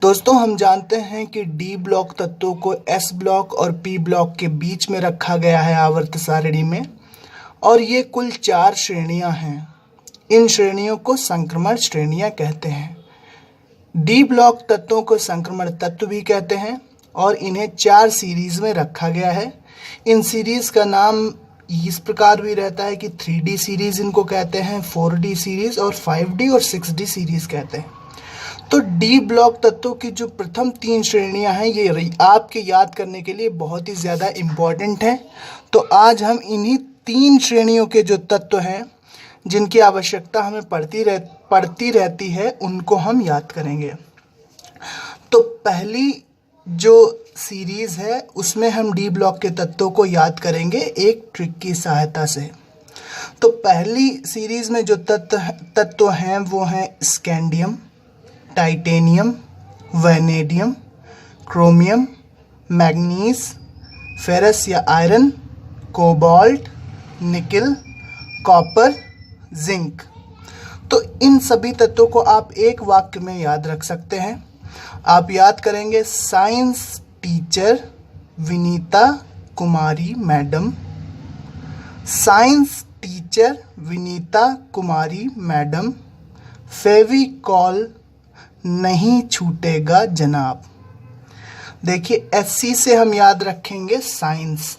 दोस्तों हम जानते हैं कि डी ब्लॉक तत्वों को एस ब्लॉक और पी ब्लॉक के बीच में रखा गया है आवर्त सारणी में, और ये कुल 4 श्रेणियां हैं। इन श्रेणियों को संक्रमण श्रेणियां कहते हैं। डी ब्लॉक तत्वों को संक्रमण तत्व भी कहते हैं और इन्हें 4 सीरीज में रखा गया है। इन सीरीज का नाम इस प्रकार भी रहता है कि 3D सीरीज इनको कहते हैं, 4D सीरीज और 5D और 6D सीरीज कहते हैं। तो डी ब्लॉक तत्वों की जो प्रथम 3 श्रेणियां हैं ये आपके याद करने के लिए बहुत ही ज़्यादा इम्पॉर्टेंट हैं। तो आज हम इन्हीं 3 श्रेणियों के जो तत्व हैं जिनकी आवश्यकता हमें पड़ती रहती है उनको हम याद करेंगे। तो पहली जो सीरीज़ है उसमें हम डी ब्लॉक के तत्वों को याद करेंगे एक ट्रिक की सहायता से। तो पहली सीरीज़ में जो तत्व हैं वो हैं scandium, titanium, vanadium, chromium, manganese, ferrous या iron, cobalt, nickel, copper, zinc. तो इन सभी तत्वों को आप एक वाक्य में याद रख सकते हैं। आप याद करेंगे साइंस टीचर विनीता कुमारी मैडम। साइंस टीचर विनीता कुमारी मैडम, फेविकॉल नहीं छूटेगा जनाब। देखिए SC से हम याद रखेंगे साइंस,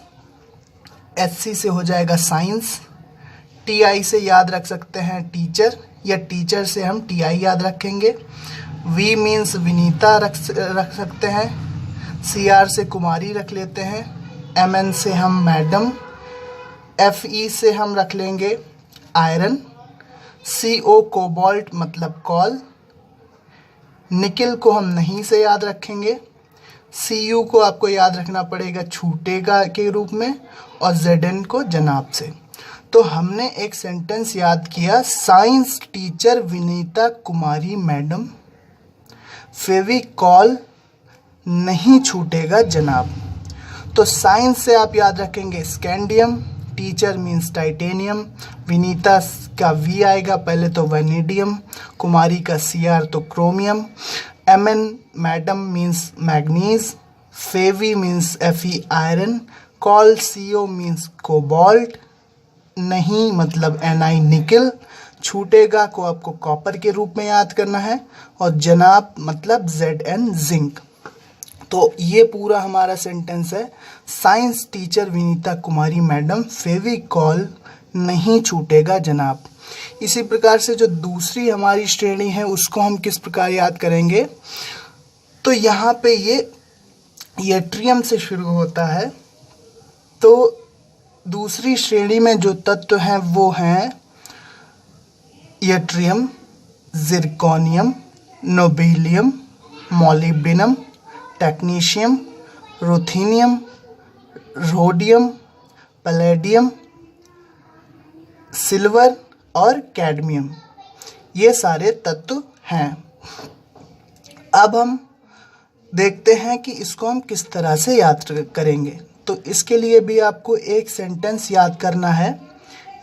SC से हो जाएगा साइंस। TI से याद रख सकते हैं टीचर, या टीचर से हम TI याद रखेंगे। V मीन्स विनीता रख सकते हैं। CR से कुमारी रख लेते हैं। MN से हम मैडम। FE से हम रख लेंगे आयरन। CO कोबाल्ट मतलब कॉल। निकिल को हम नहीं से याद रखेंगे। CU को आपको याद रखना पड़ेगा छूटेगा के रूप में, और ZN को जनाब से। तो हमने एक सेंटेंस याद किया, साइंस टीचर विनीता कुमारी मैडम, फेविकॉल नहीं छूटेगा जनाब। तो साइंस से आप याद रखेंगे scandium, teacher means titanium, Vinita का V आएगा पहले तो वैनेडियम, कुमारी का CR तो chromium, MN madam means manganese, फेवी मीन्स Fe आयरन, कॉल CO मीन्स कोबाल्ट, नहीं मतलब Ni निकिल, छूटेगा को आपको कॉपर के रूप में याद करना है, और जनाब मतलब Zn जिंक। तो ये पूरा हमारा सेंटेंस है, साइंस टीचर विनीता कुमारी मैडम, फेविकॉल नहीं छूटेगा जनाब। इसी प्रकार से जो दूसरी हमारी श्रेणी है उसको हम किस प्रकार याद करेंगे। तो यहाँ पे ये यट्रियम से शुरू होता है। तो दूसरी श्रेणी में जो तत्व हैं वो हैं yttrium, zirconium, nobelium, molybdenum, technetium, ruthenium, rhodium, palladium, silver और कैडमियम। ये सारे तत्व हैं। अब हम देखते हैं कि इसको हम किस तरह से याद करेंगे। तो इसके लिए भी आपको एक सेंटेंस याद करना है,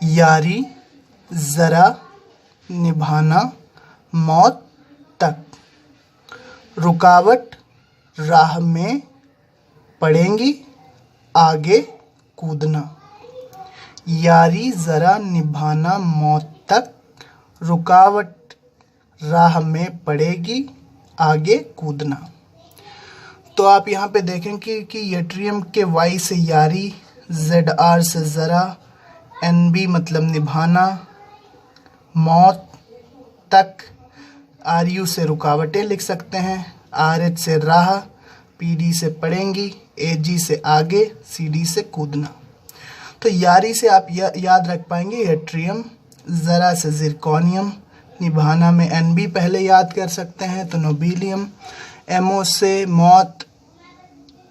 यारी ज़रा निभाना मौत तक, रुकावट राह में पड़ेंगी आगे कूदना। यारी ज़रा निभाना मौत तक, रुकावट राह में पड़ेगी आगे कूदना। तो आप यहाँ पे देखेंगे कि यट्रियम के Y से यारी, ZR से ज़रा, NB मतलब निभाना, मौत तक, RU से रुकावटें लिख सकते हैं, RH से राह, PD से पड़ेंगी, AG से आगे, CD से कूदना। तो यारी से आप याद रख पाएंगे यट्रियम, ज़रा से जिरकोनियम, निभाना में NB पहले याद कर सकते हैं तो नोबेलियम, MO से मौत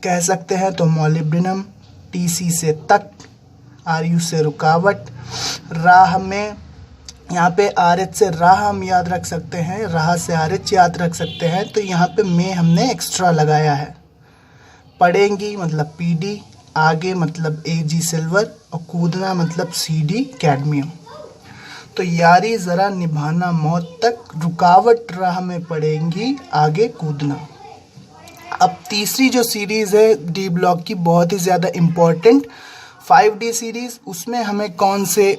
कह सकते हैं तो मॉलिब्डेनम, TC से तक, RU से रुकावट, राह में यहाँ पे RH से राह हम याद रख सकते हैं, राह से RH याद रख सकते हैं। तो यहाँ पे में हमने एक्स्ट्रा लगाया है। पड़ेंगी मतलब PD, आगे मतलब AG सिल्वर, और कूदना मतलब CD कैडमियम। तो यारी ज़रा निभाना मौत तक, रुकावट राह में पड़ेंगी आगे कूदना। अब तीसरी जो सीरीज़ है डी ब्लॉक की, बहुत ही ज़्यादा इम्पोर्टेंट 5D सीरीज़, उसमें हमें कौन से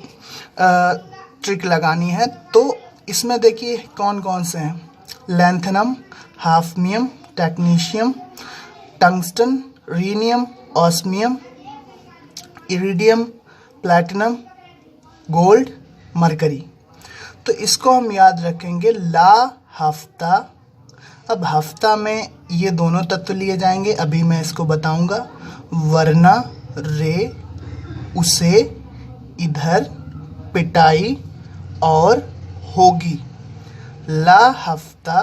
ट्रिक लगानी है। तो इसमें देखिए कौन कौन से हैं, lanthanum, hafnium, technetium, tungsten, rhenium, osmium, iridium, platinum, gold, mercury. तो इसको हम याद रखेंगे ला, हफ्ता। अब हफ्ता में ये दोनों तत्व लिए जाएंगे, अभी मैं इसको बताऊंगा। वरना, रे, उसे, इधर, पिटाई और होगी। ला, हफ्ता,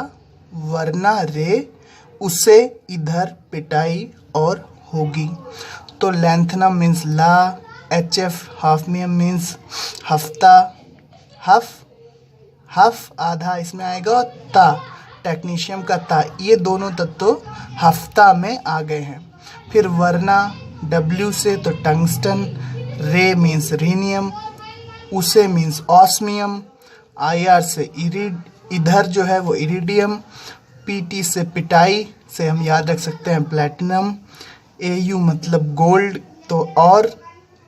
वरना, रे, उसे, इधर, पिटाई और होगी। तो लैंथेनम मीन्स ला, HF हाफनियम मीन्स हफ्ता, हफ आधा इसमें आएगा, ता टेक्नीशियम का ता, ये दोनों तत्व हफ्ता में आ गए हैं। फिर वरना W से तो टंगस्टन, रे मीन्स रीनियम, उसे मीन्स ऑस्मियम, IR से इधर जो है वो इरिडियम, PT से पिटाई से हम याद रख सकते हैं प्लैटिनम, AU मतलब गोल्ड, तो और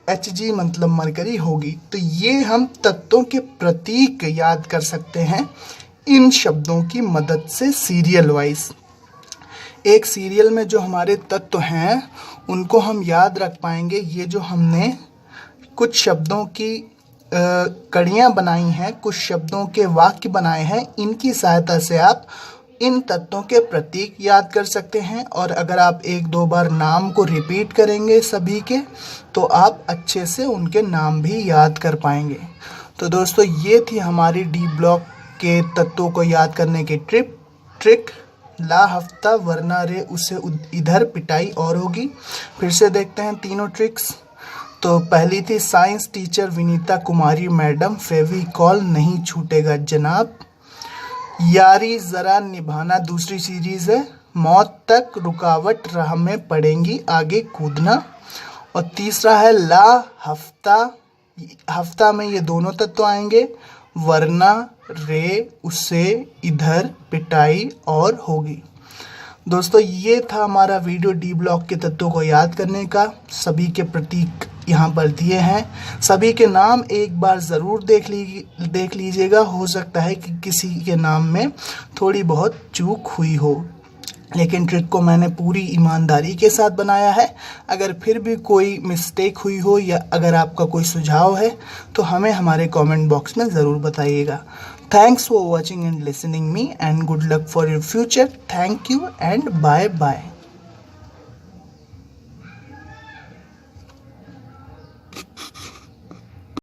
HG मतलब मरकरी होगी। तो ये हम तत्वों के प्रतीक याद कर सकते हैं इन शब्दों की मदद से सीरियल वाइज। एक सीरियल में जो हमारे तत्व हैं उनको हम याद रख पाएंगे। ये जो हमने कुछ शब्दों की कड़ियाँ बनाई हैं, कुछ शब्दों के वाक्य बनाए हैं, इनकी सहायता से आप इन तत्वों के प्रतीक याद कर सकते हैं। और अगर आप एक दो बार नाम को रिपीट करेंगे सभी के, तो आप अच्छे से उनके नाम भी याद कर पाएंगे। तो दोस्तों ये थी हमारी डी ब्लॉक के तत्वों को याद करने की ट्रिक। ला, हफ्ता, वरना, रे, उसे, इधर, पिटाई और होगी। फिर से देखते हैं तीनों ट्रिक्स। तो पहली थी साइंस टीचर विनीता कुमारी मैडम, फेविकॉल नहीं छूटेगा जनाब। यारी ज़रा निभाना दूसरी सीरीज़ है, मौत तक रुकावट राह में पड़ेंगी आगे कूदना। और तीसरा है ला, हफ्ता। हफ्ता में ये दोनों तत्व आएंगे, वरना, रे, उसे, इधर, पिटाई और होगी। दोस्तों ये था हमारा वीडियो डी ब्लॉक के तत्वों को याद करने का। सभी के प्रतीक यहाँ पर दिए हैं, सभी के नाम एक बार ज़रूर देख लीजिएगा। हो सकता है कि किसी के नाम में थोड़ी बहुत चूक हुई हो, लेकिन ट्रिक को मैंने पूरी ईमानदारी के साथ बनाया है। अगर फिर भी कोई मिस्टेक हुई हो या अगर आपका कोई सुझाव है तो हमें हमारे कमेंट बॉक्स में ज़रूर बताइएगा। Thanks for watching and listening me, and good luck for your future. Thank you and bye bye.